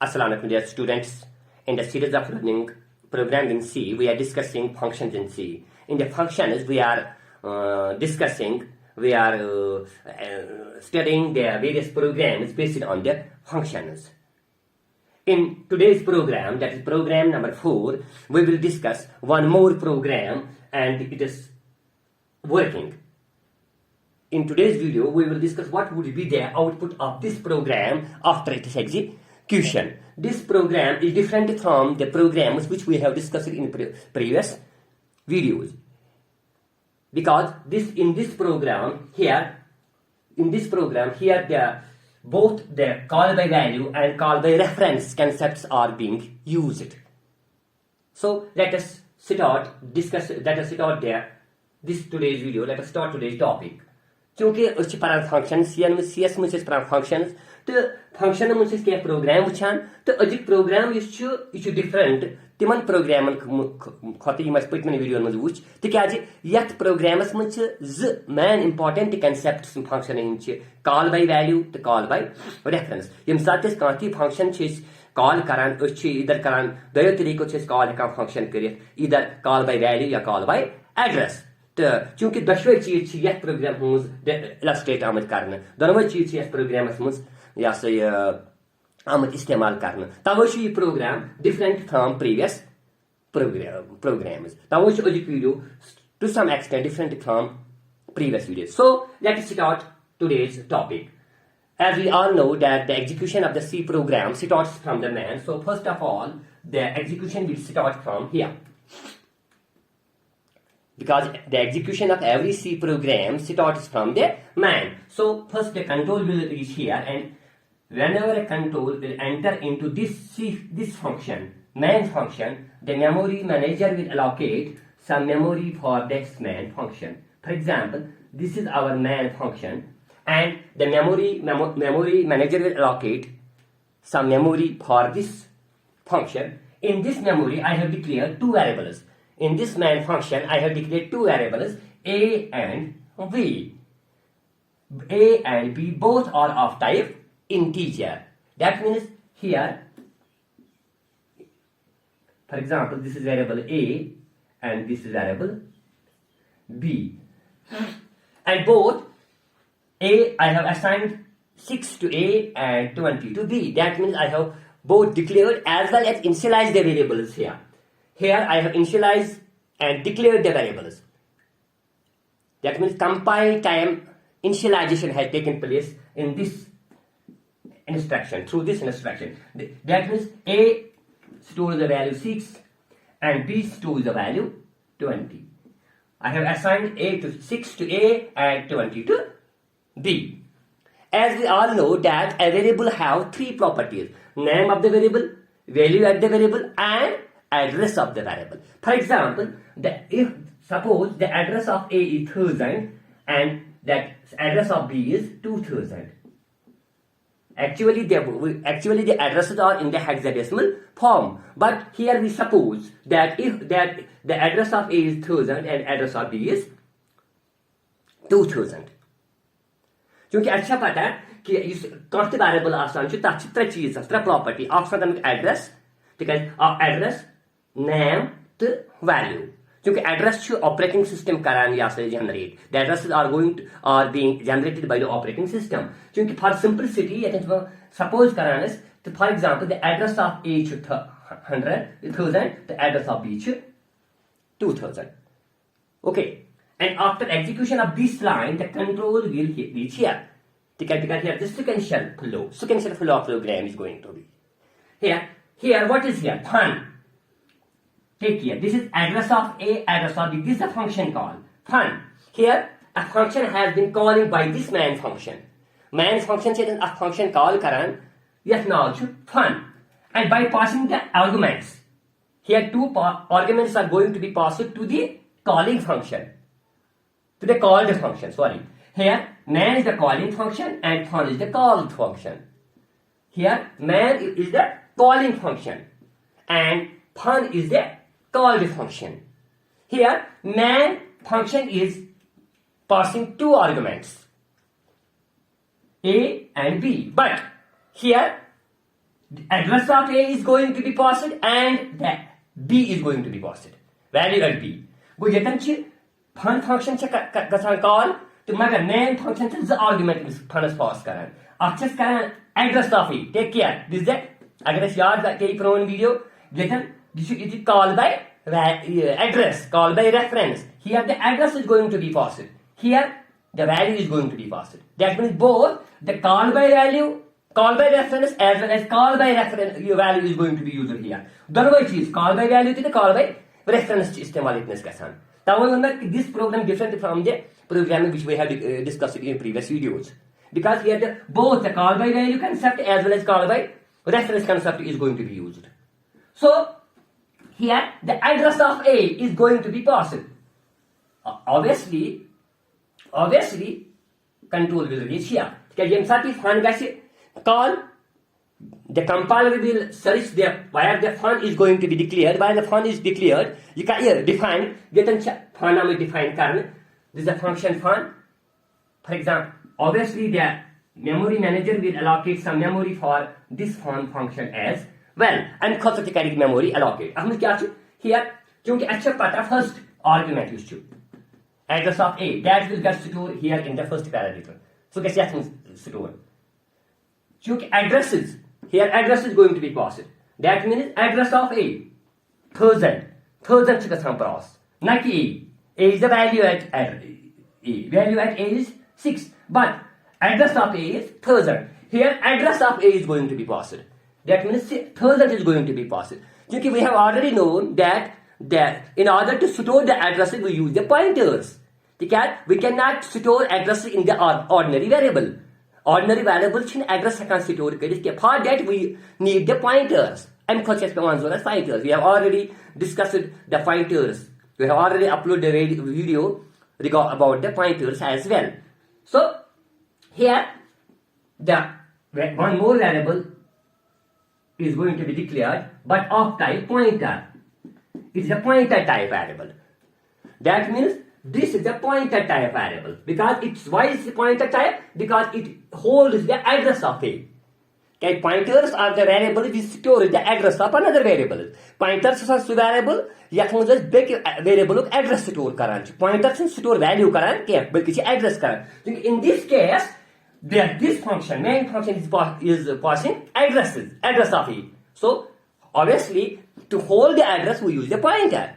Assalamu alaikum, dear students. In the series of learning programming in C, we are discussing functions in C. In the functions, we are studying the various programs based on the functions. In today's program, that is program number 4, we will discuss one more program and it is working. In today's video, we will discuss what would be the output of this program after its execution. This program is different from the programs which we have discussed in previous videos. Because in this program here, both the call by value and call by reference concepts are being used. So let us start today's video. Let us start today's topic. क्योंकि उस पर function CS में पर function तो function में क्या programme वुचान तो अजिक programme ये डिफरेंट तिमन प्रोग्रामन खत यम पत्मन वीडियो मज वुच तिकाज यथ प्रोग्रामस मज ज main important concepts function call by value तो कॉल बाय रेफरेंस यम साथ कांति फंक्शन कॉल करान इधर करान दयो तरीको कॉल हेकान फंक्शन कर इधर कॉल बाय वैल्यू या कॉल बाय एड्रेस तो चूंकि दशवे चीज यथ प्रोग्राम मज इलस्ट्रेट आमद करने दोनों चीज यथ प्रोग्रामस मज आमद इस्तेमाल करने तवे यह program different from previous programs. Tवे अजुक video to some extent different from previous videos. So let's start today's topic. As we all know that the execution of the C program starts from the main. So first of all, the execution will start from here. Because the execution of every C program starts from the main. So first the control will reach here, and whenever a control will enter into this function, main function, the memory manager will allocate some memory for this main function. For example, this is our main function, and the memory manager will allocate some memory for this function. In this memory, I have declared two variables. In this main function, I have declared two variables, A and B. A and B both are of type integer. That means here, for example, this is variable A and this is variable B. And both A, I have assigned 6 to A and 20 to B. That means I have both declared as well as initialized the variables here. Here I have initialized and declared the variables. That means compile time initialization has taken place in this instruction, through this instruction. That means A stores the value 6 and B stores the value 20. I have assigned 6 to A and 20 to B. As we all know that a variable have three properties: name of the variable, value at the variable, and address of the variable. For example, suppose the address of A is 1000 and that address of B is 2000. Actually, the addresses are in the hexadecimal form. But here we suppose that the address of A is 1000 and address of B is 2000. क्योंकि अच्छा पता है कि इस कौन variable आसान है तथ त्रे चीज त्रे property address address name to value क्योंकि एड्रेस ऑपरेटिंग सिस्टम करान generate the addresses are being generated by the operating system क्योंकि फॉर सिंपलिसिटी सपोज करान तो for example the address of A 1000 the address of B 2000. Okay, and after execution of this line the control will reach here. Here the sequential flow of program is going to be here what is here? Fun. Take here, this is address of A, address of B. This is a function call. Fun. Here, a function has been calling by this main function. Main function says a function call karan. Yes, now fun. And by passing the arguments, here two arguments are going to be passed to the calling function. To the called function, sorry. Here, man is the calling function and fun is the called function. Here, man is the calling function and fun is the called function. Here, man function is passing two arguments, A and B. But here, the address of A is going to be passed and the B is going to be passed. Value at B. Go yetan fun function gasan call to magar main function is the argument is funness pass karan. Access karan address of A. Take care. This is that. Agar as yard that take from video, yetan this is called by address, called by reference. Here the address is going to be passed. Here the value is going to be passed. That means both the call by value, call by reference as well as call by reference your value is going to be used here. Dono cheez call by value to the call by reference istemal itnes gasan. This program different from the programming which we have discussed in previous videos. Because here both the call by value concept as well as call by reference concept is going to be used. So here the address of A is going to be passed. Obviously control will reach here. Because fun call, the compiler will search where the fun is going to be declared. Where the fun is declared, you can here define, get fun will define kernel. This is a function fun. For example, obviously the memory manager will allocate some memory for this fun function as well. And category memory allocate. Here, क्योंकि अच्छा पता first argument used to address of A that will get stored here in the first parameter. So कैसे आते store? क्योंकि addresses here address is going to be passed. That means address of A 1000 चुका हम पास. ना कि A is the value at A. Value at A is 6, but address of A is 1000. Here address of A is going to be passed. That means 1000 is going to be passed. Because we have already known that in order to store the addresses, we use the pointers. Because we cannot store addresses in the ordinary variable. Ordinary variable should address can store. For that, we need the pointers. And pointers. We have already discussed the pointers. We have already uploaded the video about the pointers as well. So here, one more variable is going to be declared, but of type pointer. It is a pointer type variable. That means this is a pointer type variable. Because why is it pointer type? Because it holds the address of A. Okay, pointers are the variable which store the address of another variable. Pointers are the variable that big variable of address store karan. Pointers store value karan, but address karan. In this case, this function, main function is passing address of A. So obviously to hold the address we use the pointer.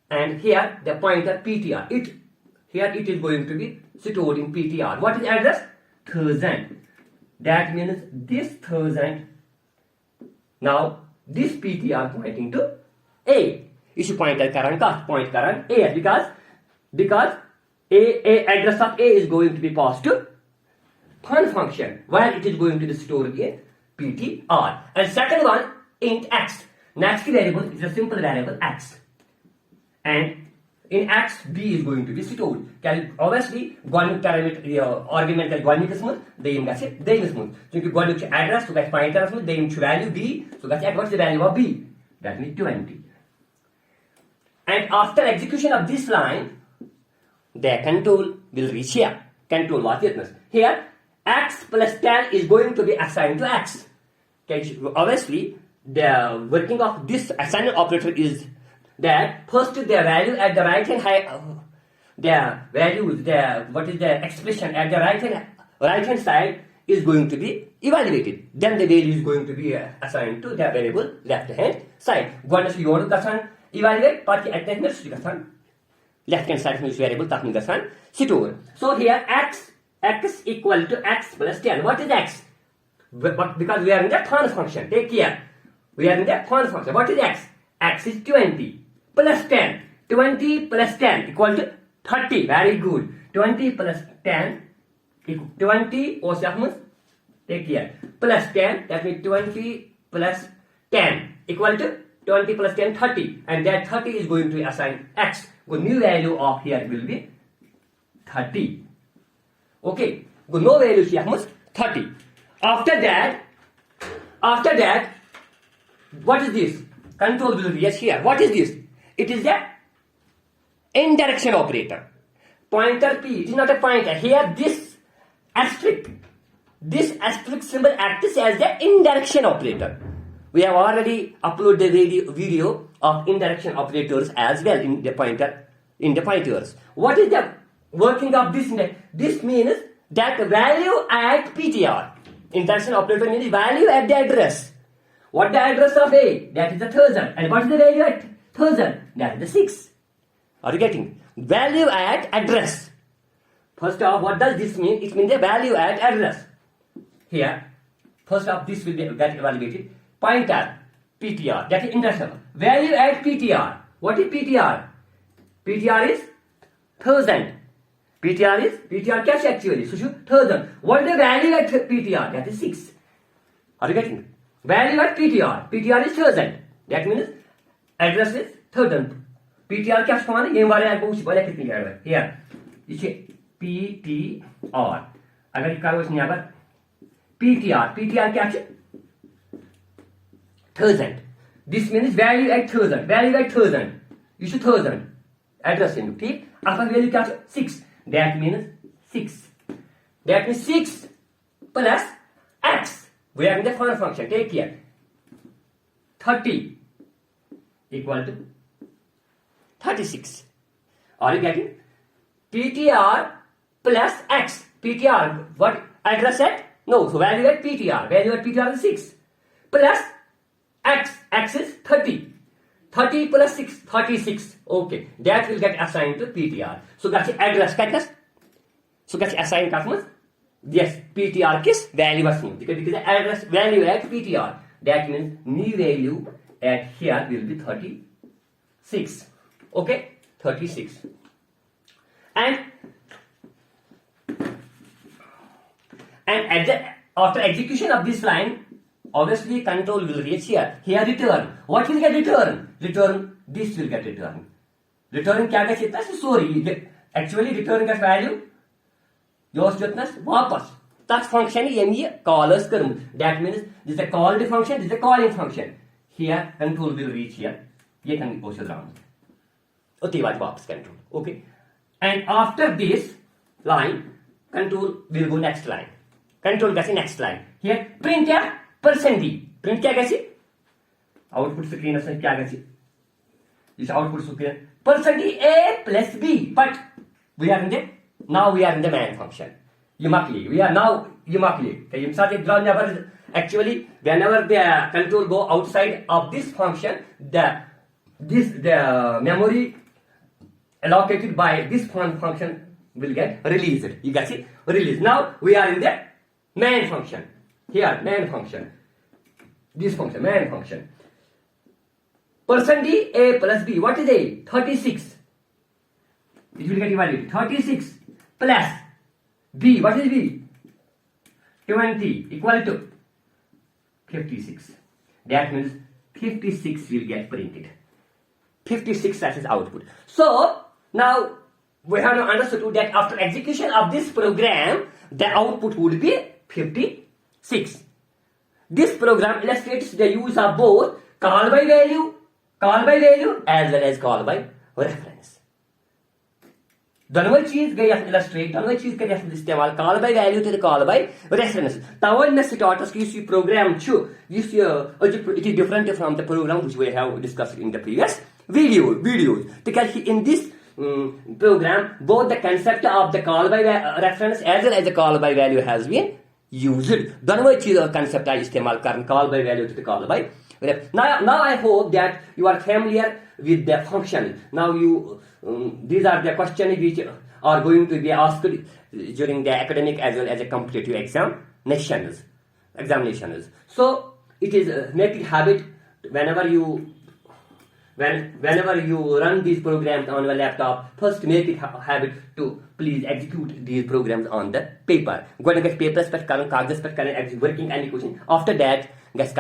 And here the pointer PTR. Here it is going to be stored in PTR. What is the address? 1000. That means this 1000. Now this PTR pointing to A. Issue pointer point current A because A address of A is going to be passed to fun function while it is going to be stored in PTR. And second one, int x. Next variable is a simple variable x. And in x, b is going to be stored. Obviously, one parameter argument is one smooth, they smooth. So you go to address to get pointer smooth, they value b, so that's what's the value of b? That means 20. And after execution of this line, the control will reach here. Control what it means. Here, x plus 10 is going to be assigned to x. Okay, obviously, the working of this assignment operator is that first the value at the right hand what is the expression at the right hand side is going to be evaluated. Then the value is going to be assigned to the variable left hand side. Once you want to evaluate, but at the left hand side is variable store. So here x equal to x plus 10. What is x? Because we are in the fun function. Take care. We are in the fun function. What is x? X is 20 plus 10. 20 plus 10 equal to 30. Very good. 20 plus 10 20 or take care. Plus 10, that means 20 plus 10 equal to 20 plus 10, 30. And that 30 is going to assign x. The new value of here will be 30. Okay. The no value here must 30. After that, what is this? Control will be here. What is this? It is the indirection operator. Pointer P. It is not a pointer. Here this asterisk this asterisk symbol acts as the indirection operator. We have already uploaded the video of indirection operators as well in the pointers. What is the working of this? This means that value at PTR. Indirection operator means value at the address. What the address of A? That is the 1000. And what is the value at 1000? That is the 6. Are you getting? Value at address. First off, what does this mean? It means the value at address. Here, first off, this will get evaluated. Pointer, PTR, that is indirection. Value at PTR. What is PTR? PTR is 1000. PTR cash actually. So 1000. What is the value at PTR? That is 6. Are you getting? Value at PTR. PTR is 1000. That means address is 1000. PTR cash command game वाले आपको उसी वाले कितनी क्या है? Here. इसे PTR. अगर इकालों से यहाँ पर PTR क्या है? 1000. This means value at 1000. Value at 1000. You should 1000. Address in ठीक. आपका value क्या है? 6. That means 6. That means 6 plus x. We are in the foreign function. Take care. 30 equal to 36. Are you getting? PTR plus x. PTR. What address at? No. So value at PTR. Value at PTR is 6. Plus x. X is 30. 30 plus 6, 36. Okay. That will get assigned to PTR. So that's the address. So that's assigned customers. Yes, PTR kiss value was new. Because the address value at PTR. That means new value at here will be 36. Okay? 36. And after execution of this line, obviously control will reach here. Here return. What will get return? Return, this will get return. Return क्या क्या चीज़ है? Sorry, actually return का value योस जोतनस वापस तक function ये callers करूँ. That means this is a called function, this is a calling function. Here control will reach here. ये kan कोशिश रहा हूँ. उतनी बात वापस control. Okay. And after this line, control will go next line. Control कैसे next line. Here print क्या %d. Print क्या कैसे? Output screen असं क्या कैसे? This output screen %d a plus b. But we are in the now we are in the main function. We are now actually whenever the control go outside of this function, the memory allocated by this function will get released. You can see release. Now we are in the main function. Here main function. This function main function. %d a plus b. What is a? 36. It will get evaluated. 36 plus b. What is b? 20 equal to 56. That means 56 will get printed. 56 as his output. So now we have now understood that after execution of this program, the output would be 56. This program illustrates the use of both call by value as well as call by reference. दोनों चीज गई illustrate, दोनों चीज के इस्तेमाल call by value to the call by reference. तवल में status की इसी program चु it is different from the program which we have discussed in the previous videos. Because in this program, both the concept of the call by reference as well as the call by value has been used. दोनों चीज concept का इस्तेमाल करना call by value to the call by reference. Now I hope that you are familiar with the function. Now these are the questions which are going to be asked during the academic as well as a competitive examinations. So it is make it habit whenever you run these programs on your laptop, first make it habit to please execute these programs on the paper. Go and get paper spec karan, kagaz spec karan, working any question. After that, guess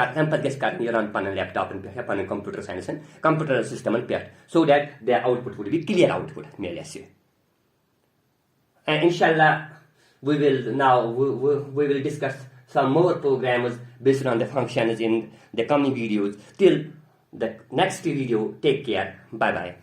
you run pan laptop and pan computer science and computer system and pet, so that the output would be clear output. And inshallah, we will discuss some more programs based on the functions in the coming videos. Till the next video, take care. Bye bye.